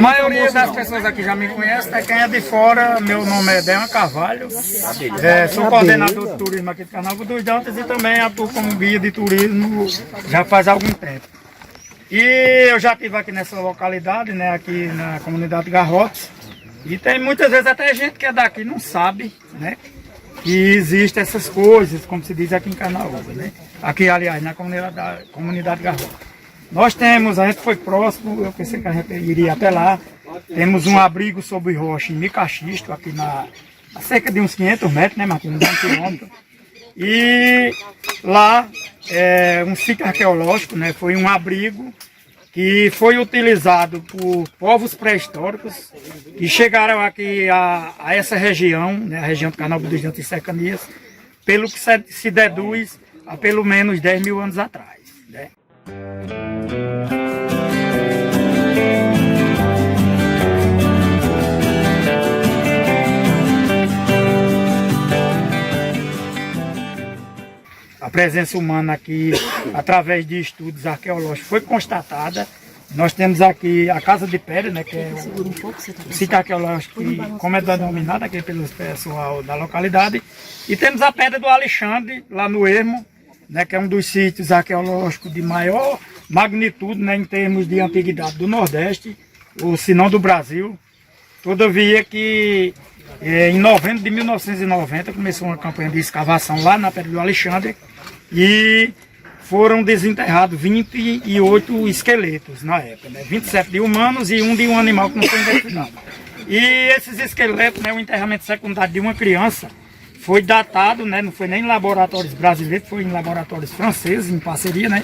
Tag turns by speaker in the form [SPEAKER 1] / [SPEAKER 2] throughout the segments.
[SPEAKER 1] maioria das pessoas aqui já me conhecem, né? Quem é de fora, meu nome é Dean Carvalho, sou coordenador de turismo aqui de Carnaval dos Dantas e também atuo como guia de turismo já faz algum tempo. E eu já estive aqui nessa localidade, né, aqui na comunidade Garrotes, e tem muitas vezes até gente que é daqui não sabe, né, que existem essas coisas, como se diz aqui em Carnaval, né, aqui aliás na comunidade Garrotes. Nós temos, a gente foi próximo, eu pensei que a gente iria até lá, temos um abrigo sob rocha em Micaxisto, aqui a cerca de uns 500 metros, né, Martins, 1 quilômetro. E lá é um sítio arqueológico, né, foi um abrigo que foi utilizado por povos pré-históricos e chegaram aqui a essa região, né, a região do Carnaval dos Dantas e Cercanias, pelo que se deduz a pelo menos 10 mil anos atrás, né. A presença humana aqui, através de estudos arqueológicos, foi constatada. Nós temos aqui a Casa de Pedra, né, que é o sítio arqueológico, que, como é denominado aqui pelo pessoal da localidade. E temos a Pedra do Alexandre, lá no Ermo, né, que é um dos sítios arqueológicos de maior magnitude, né, em termos de antiguidade do Nordeste, ou se não do Brasil. Todavia que em novembro de 1990 começou uma campanha de escavação lá na Pedra do Alexandre e foram desenterrados 28 esqueletos na época, né? 27 de humanos e um de um animal que não foi identificado. E esses esqueletos, né, o enterramento secundário de uma criança, foi datado, né, não foi nem em laboratórios brasileiros, foi em laboratórios franceses, em parceria, né,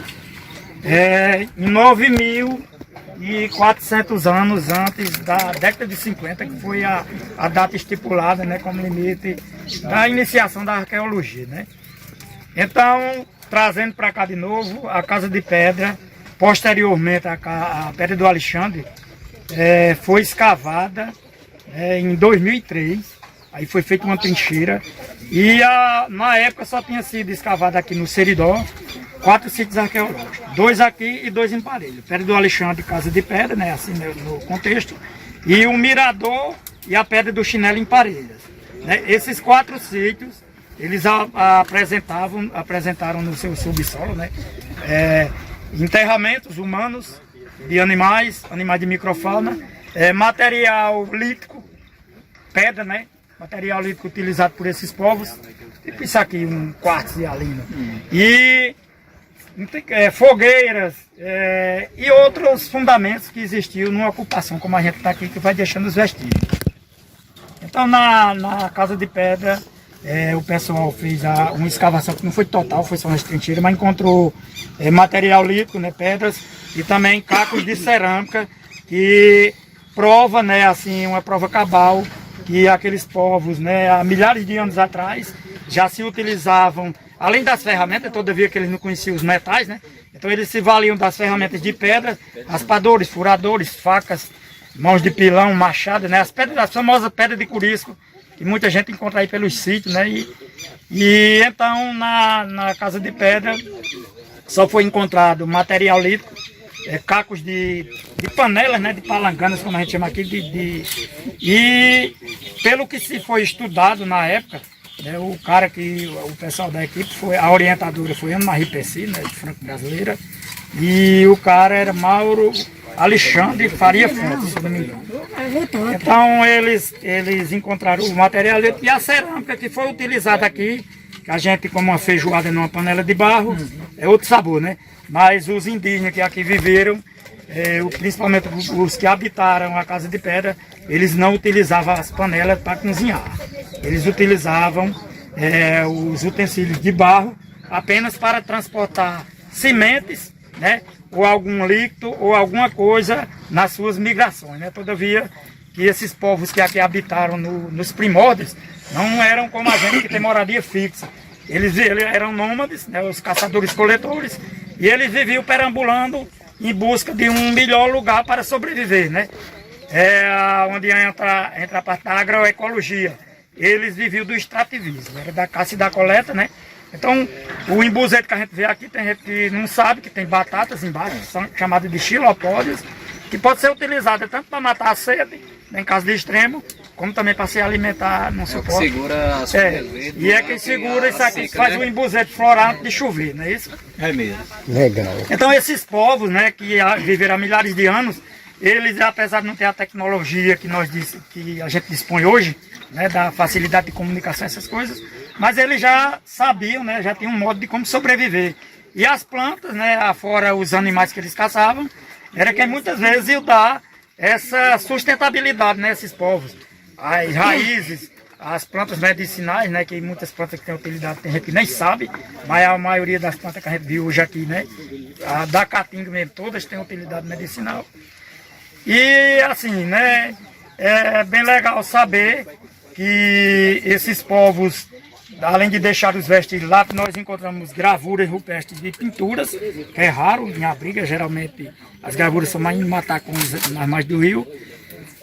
[SPEAKER 1] em 9.400 anos antes da década de 50, que foi a data estipulada, né, como limite da iniciação da arqueologia, né. Então, trazendo para cá de novo, a Casa de Pedra, posteriormente a Pedra do Alexandre, foi escavada em 2003, aí foi feita uma trincheira, e na época só tinha sido escavada aqui no Seridó 4 sítios arqueológicos, 2 aqui e 2 em Parelho. Pedra do Alexandre, Casa de Pedra, né, assim no contexto, e o Mirador e a Pedra do Chinelo em Parelhas. Né? Esses 4 sítios, eles apresentaram no seu subsolo, né, enterramentos humanos de animais de microfauna, material lítico, pedra, né, material lítico utilizado por esses povos, tipo isso aqui, um quartzo de alina, e fogueiras e outros fundamentos que existiam numa ocupação, como a gente está aqui, que vai deixando os vestígios. Então, na Casa de Pedra, o pessoal fez uma escavação que não foi total, foi só umas trincheiras, mas encontrou material lítico, né, pedras, e também cacos de cerâmica, que prova, né, assim, uma prova cabal, que aqueles povos, né, há milhares de anos atrás, já se utilizavam, além das ferramentas, todavia que eles não conheciam os metais, né, então eles se valiam das ferramentas de pedra, raspadores, furadores, facas, mãos de pilão, machado, né, as famosas pedras de curisco, que muita gente encontra aí pelos sítios, né? E então na Casa de Pedra só foi encontrado material lítico, cacos de panelas, né? De palanganas, como a gente chama aqui, e pelo que se foi estudado na época, né, o pessoal da equipe, a orientadora foi Ana Marie Pessi, né, de franco-brasileira, e o cara era Mauro Alexandre Faria Fontes, se não me engano. Então eles encontraram o material e a cerâmica que foi utilizada aqui, que a gente, como uma feijoada numa panela de barro, é outro sabor, né? Mas os indígenas que aqui viveram, principalmente os que habitaram a Casa de Pedra, eles não utilizavam as panelas para cozinhar. Eles utilizavam os utensílios de barro apenas para transportar sementes, né, ou algum líquido ou alguma coisa nas suas migrações, né? Todavia que esses povos que aqui habitaram nos primórdios não eram como a gente que tem moradia fixa. Eles eram nômades, né, os caçadores-coletores, e eles viviam perambulando em busca de um melhor lugar para sobreviver, né? Onde entra a parte da agroecologia. Eles viviam do extrativismo, era da caça e da coleta, né? Então, o embuzeto que a gente vê aqui, tem gente que não sabe que tem batatas embaixo, que são chamadas de xilopódios, que pode ser utilizada tanto para matar a sede, em caso de extremo, como também para se alimentar no suporte.
[SPEAKER 2] Que segura a
[SPEAKER 1] e é quem segura isso aqui, que faz o embuzete floral de chover, não é isso?
[SPEAKER 2] É mesmo.
[SPEAKER 3] Legal.
[SPEAKER 1] Então esses povos, né, que viveram há milhares de anos, eles, apesar de não ter a tecnologia que a gente dispõe hoje, né, da facilidade de comunicação, essas coisas, mas eles já sabiam, né, já tinham um modo de como sobreviver. E as plantas, né, afora os animais que eles caçavam, era que muitas vezes iam dar essa sustentabilidade nesses povos. As raízes, as plantas medicinais, né, que muitas plantas que têm utilidade, tem gente que nem sabe, mas a maioria das plantas que a gente viu hoje aqui, né, a da caatinga mesmo, todas têm utilidade medicinal. E assim, né, é bem legal saber que esses povos, além de deixar os vestígios lá, nós encontramos gravuras rupestres de pinturas, que é raro em Abriga, geralmente as gravuras são mais em matacões, nas margens do rio.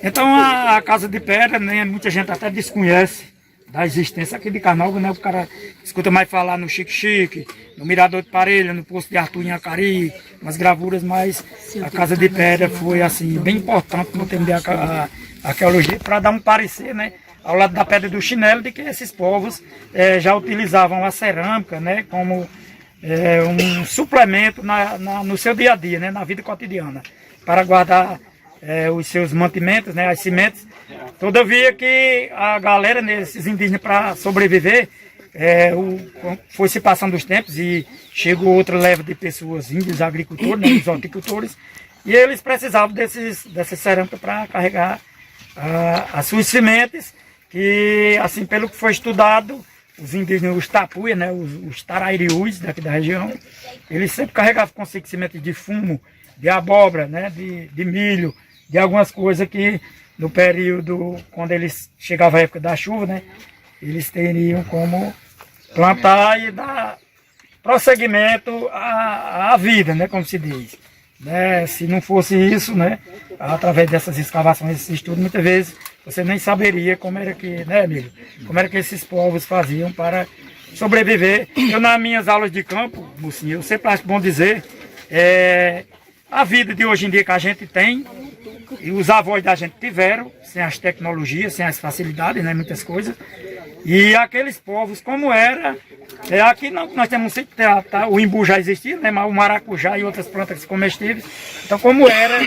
[SPEAKER 1] Então a Casa de Pedra, né, muita gente até desconhece da existência aqui de Carnaúba, né? O cara escuta mais falar no Xique-Xique, no Mirador de Parelha, no Poço de Arthur em Acari, umas gravuras, mas a Casa de Pedra foi assim, bem importante no termo de arqueologia, para dar um parecer, né, ao lado da Pedra do Chinelo, de que esses povos já utilizavam a cerâmica, né, como um suplemento no seu dia a dia, né, na vida cotidiana, para guardar os seus mantimentos, né, as sementes. Todavia que a galera, né, esses indígenas, para sobreviver, foi se passando os tempos e chegou outra leva de pessoas, índios agricultores, né, os horticultores, e eles precisavam dessa cerâmica para carregar as suas sementes, que, assim, pelo que foi estudado, os indígenas, os tapuia, né, os tarairiús daqui da região, eles sempre carregavam consigo sementes de fumo, de abóbora, né, de milho, de algumas coisas que no período, quando eles chegavam a época da chuva, né, eles teriam como plantar e dar prosseguimento à vida, né, como se diz. Né, se não fosse isso, né, através dessas escavações, esses estudos, muitas vezes você nem saberia como era que, né, amigo, como era que esses povos faziam para sobreviver. Eu, nas minhas aulas de campo, mocinho, eu sempre acho bom dizer, a vida de hoje em dia que a gente tem, e os avós da gente tiveram, sem as tecnologias, sem as facilidades, né, muitas coisas, e aqueles povos, como era, aqui não, nós temos o imbu já existia, né, mas o maracujá e outras plantas comestíveis, então como era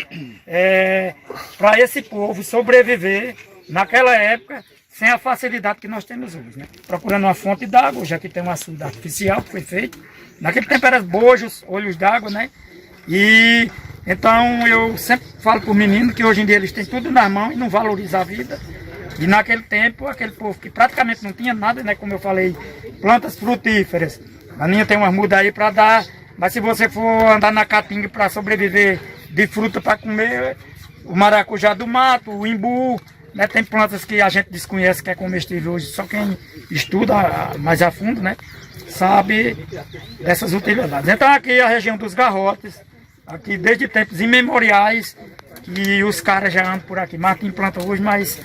[SPEAKER 1] para esse povo sobreviver naquela época, sem a facilidade que nós temos hoje, né? Procurando uma fonte d'água, já que tem um açude artificial que foi feito, naquele tempo eram bojos, olhos d'água, né, e então eu sempre falo para os meninos que hoje em dia eles têm tudo na mão e não valorizam a vida. E naquele tempo, aquele povo que praticamente não tinha nada, né, como eu falei, plantas frutíferas. A minha tem umas mudas aí para dar, mas se você for andar na caatinga para sobreviver de fruta para comer, o maracujá do mato, o imbu, né, tem plantas que a gente desconhece que é comestível hoje, só quem estuda mais a fundo, né, sabe dessas utilidades. Então aqui a região dos garrotes, aqui desde tempos imemoriais, que os caras já andam por aqui, matam planta hoje, mas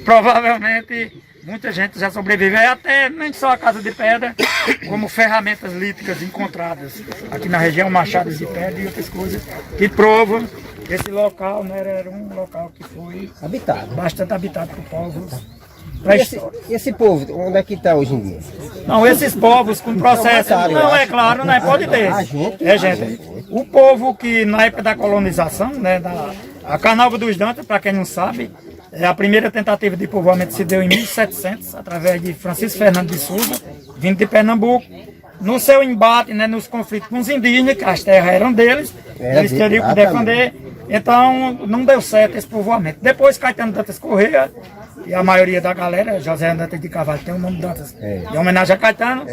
[SPEAKER 1] provavelmente muita gente já sobreviveu, até nem só a Casa de Pedra, como ferramentas líticas encontradas aqui na região, machados de pedra e outras coisas, que provam que esse local, né, era um local que foi bastante habitado por povos.
[SPEAKER 3] Esse povo, onde é que está hoje em dia?
[SPEAKER 1] Não, esses povos com processo, não, é claro, né, pode ter. Gente. O povo que na época da colonização, né, a Carnaúba dos Dantas, para quem não sabe, a primeira tentativa de povoamento se deu em 1700, através de Francisco Fernando de Souza, vindo de Pernambuco. No seu embate, né, nos conflitos com os indígenas, que as terras eram deles, eles teriam que defender, então não deu certo esse povoamento. Depois Caetano Dantas Corrêa, e a maioria da galera, José Dantas de Carvalho, tem o nome Dantas, em homenagem a Caetano,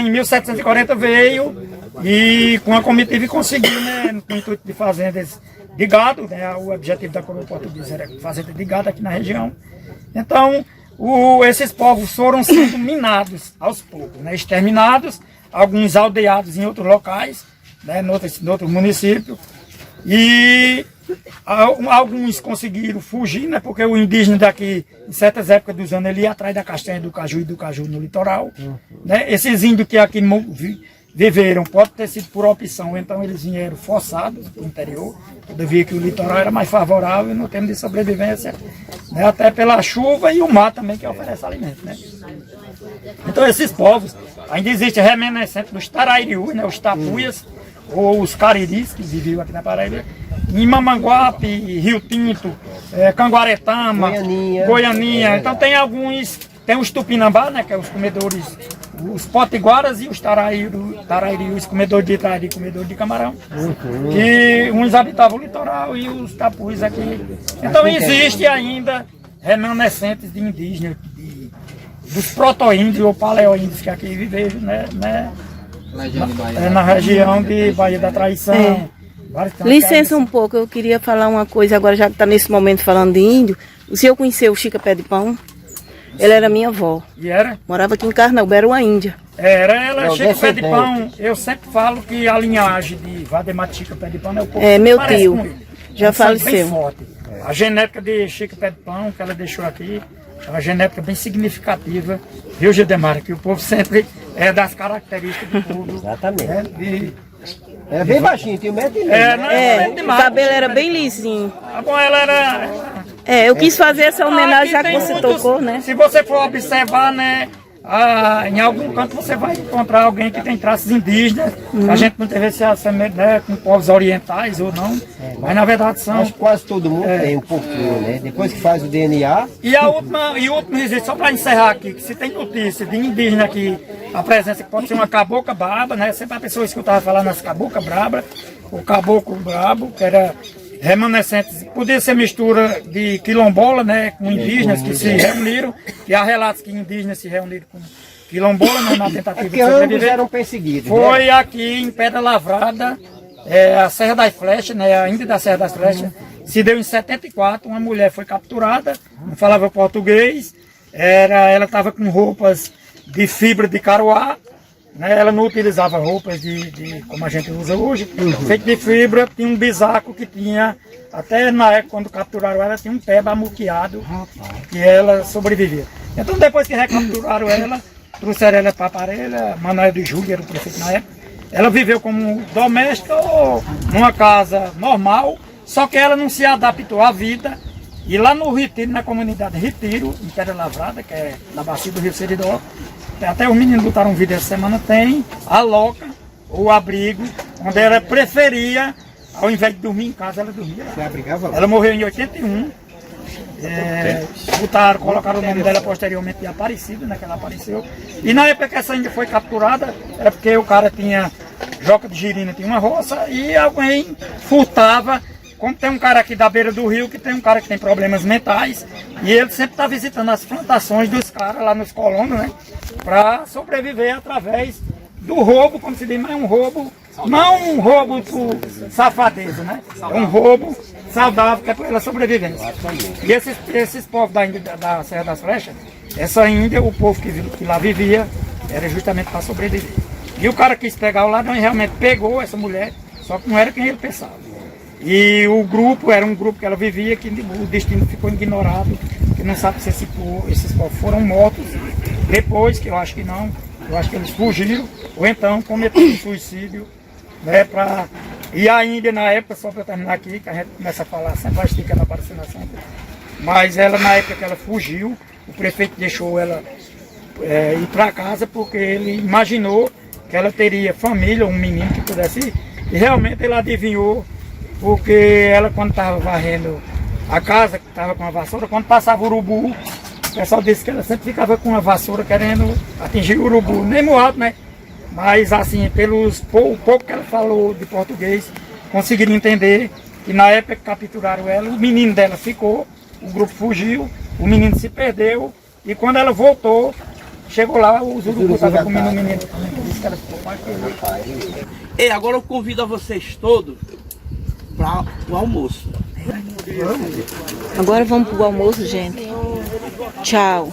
[SPEAKER 1] em 1740 veio e com a comitiva conseguiu, né, com o intuito de fazendas de gado, né, o objetivo da coroa portuguesa era fazenda de gado aqui na região. Então, esses povos foram sendo minados aos poucos, né, exterminados, alguns aldeados em outros locais, né, em outros municípios, e alguns conseguiram fugir, né, porque o indígena daqui, em certas épocas dos anos, ele ia atrás da castanha do caju e do caju no litoral. Né, esses índios que aqui viveram, pode ter sido por opção, então eles vieram forçados para o interior, devia que o litoral era mais favorável no termo de sobrevivência, né, até pela chuva e o mar também que oferece alimento, né. Então esses povos, ainda existe remanescente dos Tarairiús, né, os Tapuias, ou os Cariris, que viviam aqui na Paraíba, em Mamanguape, Rio Tinto, Canguaretama, Goianinha. Então tem alguns, tem os Tupinambá, né, que é os comedores, os potiguaras e os Tarairiús, comedores de trairi, comedores de camarão, que uns habitavam o litoral e os Tapuis aqui. Então existe ainda remanescentes de indígenas, dos proto-índios ou paleo-índios que aqui viveram, né, na região de Baía da Traição.
[SPEAKER 2] Licença um pouco, eu queria falar uma coisa agora, já que está nesse momento falando de índio. O senhor conheceu o Chica Pé de Pão? Ela era minha avó.
[SPEAKER 1] E era?
[SPEAKER 2] Morava aqui em Carnaúba, era uma índia.
[SPEAKER 1] Ela, Chica Pé de Pão. Eu sempre falo que a linhagem de Valdemar de Chica Pé de Pão é o povo
[SPEAKER 2] que meu
[SPEAKER 1] parece
[SPEAKER 2] tio,
[SPEAKER 1] com ele.
[SPEAKER 2] já faleceu.
[SPEAKER 1] Bem forte. A genética de Chica Pé de Pão que ela deixou aqui é uma genética bem significativa, viu, Gildemar? Que o povo sempre é das características do povo.
[SPEAKER 3] Exatamente. Era bem baixinho, tinha 1,5 m.
[SPEAKER 2] O cabelo era bem lisinho.
[SPEAKER 1] Bom, ela era...
[SPEAKER 2] eu quis fazer essa homenagem já que você tocou, né?
[SPEAKER 1] Se você for observar, né, em algum canto você vai encontrar alguém que tem traços indígenas. A gente não teve esse assemelha, né, com povos orientais ou não, mas na verdade são...
[SPEAKER 3] Acho que quase todo mundo tem um pouquinho, né? Depois que faz o DNA...
[SPEAKER 1] E o último registro, só para encerrar aqui, que se tem notícia de indígena aqui, a presença que pode ser uma cabocla braba, né? Sempre a pessoa escutava falar nas caboclas braba, o caboclo brabo, que era remanescentes, podia ser mistura de quilombola, né, com indígenas que se reuniram, e há relatos que indígenas se reuniram com quilombola, né, na tentativa de sobreviver.
[SPEAKER 3] Eram perseguidos.
[SPEAKER 1] Foi aqui em Pedra Lavrada, a Serra das Flechas, né, a Índia da Serra das Flechas, se deu em 74, uma mulher foi capturada, não falava português, ela estava com roupas de fibra de caruá, né, ela não utilizava roupas como a gente usa hoje, feito de fibra, tinha um bisaco que tinha, até na época quando capturaram ela, tinha um pé bamuqueado, que ela sobrevivia. Então depois que recapturaram ela, trouxeram ela para Parelha, Manuel de Júlio era o prefeito na época, ela viveu como doméstica ou numa casa normal, só que ela não se adaptou à vida, e lá no Retiro, na comunidade Retiro, em Pedra Lavrada, que é na bacia do Rio Seridó, até os meninos botaram um vídeo essa semana, tem a loca, o abrigo, onde ela preferia, ao invés de dormir em casa, ela dormia lá. Ela morreu em 81, colocaram o nome dela posteriormente de Aparecida, né, que ela apareceu. E na época que essa índia foi capturada, é porque o cara tinha, Joca de Girina tinha uma roça, e alguém furtava, como tem um cara aqui da beira do rio, que tem um cara que tem problemas mentais, e ele sempre está visitando as plantações dos caras lá nos colonos, né? Para sobreviver através do roubo, como se diz, mas é um roubo, não um roubo por safadeza, né? É um roubo saudável, que é pela sobrevivência. E esses povos da Serra das Flechas, essa Índia, o povo que lá vivia, era justamente para sobreviver. E o cara quis pegar o ladrão e realmente pegou essa mulher, só que não era quem ele pensava. E o grupo, era um grupo que ela vivia, que o destino ficou ignorado, que não sabe se esses povos foram mortos depois, que eu acho que não, eu acho que eles fugiram, ou então cometeram suicídio, né, e a Índia na época, só para terminar aqui, que a gente começa a falar, sempre a estica na aparecendo sempre, mas ela na época que ela fugiu, o prefeito deixou ela ir para casa, porque ele imaginou que ela teria família, um menino que pudesse ir, e realmente ele adivinhou, porque ela, quando estava varrendo a casa, que estava com a vassoura, quando passava o urubu, o pessoal disse que ela sempre ficava com a vassoura querendo atingir o urubu, nem alto, né? Mas assim, o pouco que ela falou de português, conseguiram entender que na época que capturaram ela, o menino dela ficou, o grupo fugiu, o menino se perdeu, e quando ela voltou, chegou lá, os urubus estavam comendo o menino. Disse que ela ficou mais feliz.
[SPEAKER 4] E agora eu convido a vocês todos para o almoço.
[SPEAKER 2] Agora vamos pro almoço, gente. Tchau.